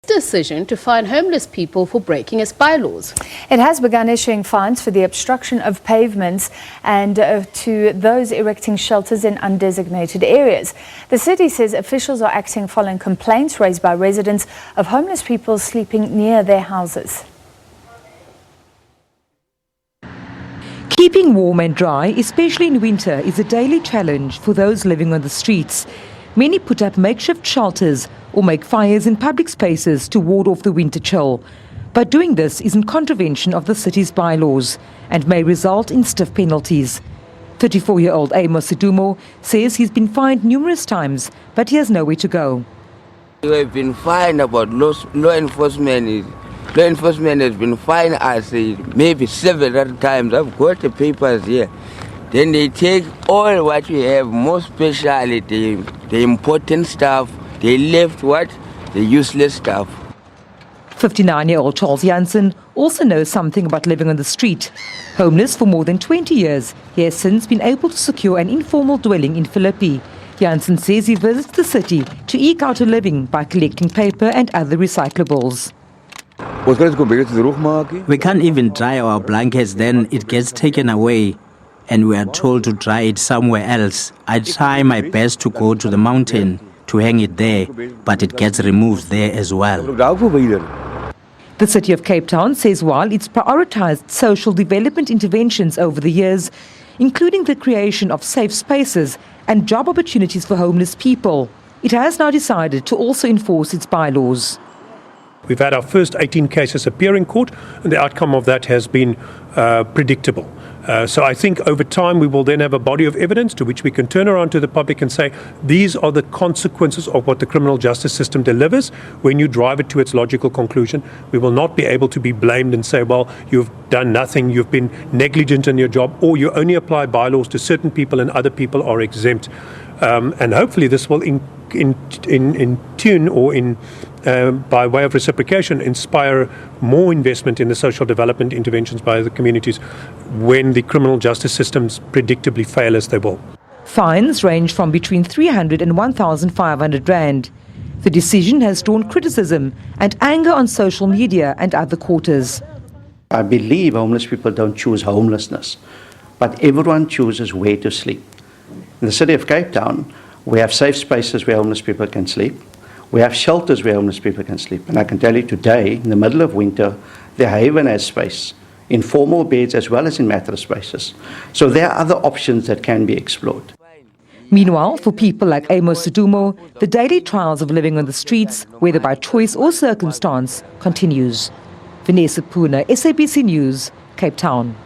Decision to fine homeless people for breaking its bylaws. It has begun issuing fines for the obstruction of pavements and to those erecting shelters in undesignated areas. The city says officials are acting following complaints raised by residents of homeless people sleeping near their houses. Keeping warm and dry, especially in winter, is a daily challenge for those living on the streets. Many put up makeshift shelters or make fires in public spaces to ward off the winter chill. But doing this is in contravention of the city's bylaws and may result in stiff penalties. 34-year-old Amos Sidumo says he's been fined numerous times, but he has nowhere to go. We have been fined about law enforcement. Law enforcement has been fined us maybe several times. I've got the papers here. Then they take all what we have, most especially the important stuff. They left what? The useless stuff. 59-year-old Charles Jansen also knows something about living on the street. Homeless for more than 20 years, he has since been able to secure an informal dwelling in Philippi. Jansen says he visits the city to eke out a living by collecting paper and other recyclables. We can't even dry our blankets, then it gets taken away and we are told to dry it somewhere else. I try my best to go to the mountain to hang it there, but it gets removed there as well. The City of Cape Town says while it's prioritized social development interventions over the years, including the creation of safe spaces and job opportunities for homeless people, it has now decided to also enforce its bylaws. We've had our first 18 cases appear in court, and the outcome of that has been predictable. So I think over time we will then have a body of evidence to which we can turn around to the public and say, these are the consequences of what the criminal justice system delivers when you drive it to its logical conclusion. We will not be able to be blamed and say, well, you've done nothing, you've been negligent in your job, or you only apply bylaws to certain people and other people are exempt. And hopefully this will in tune or by way of reciprocation inspire more investment in the social development interventions by the communities when the criminal justice systems predictably fail as they will. Fines range from between 300 and 1,500 rand. The decision has drawn criticism and anger on social media and other quarters. I believe homeless people don't choose homelessness, but everyone chooses where to sleep. In the City of Cape Town, we have safe spaces where homeless people can sleep. We have shelters where homeless people can sleep. And I can tell you today, in the middle of winter, the Haven has space, informal beds as well as in mattress spaces. So there are other options that can be explored. Meanwhile, for people like Amos Sidumo, the daily trials of living on the streets, whether by choice or circumstance, continues. Vanessa Puna, SABC News, Cape Town.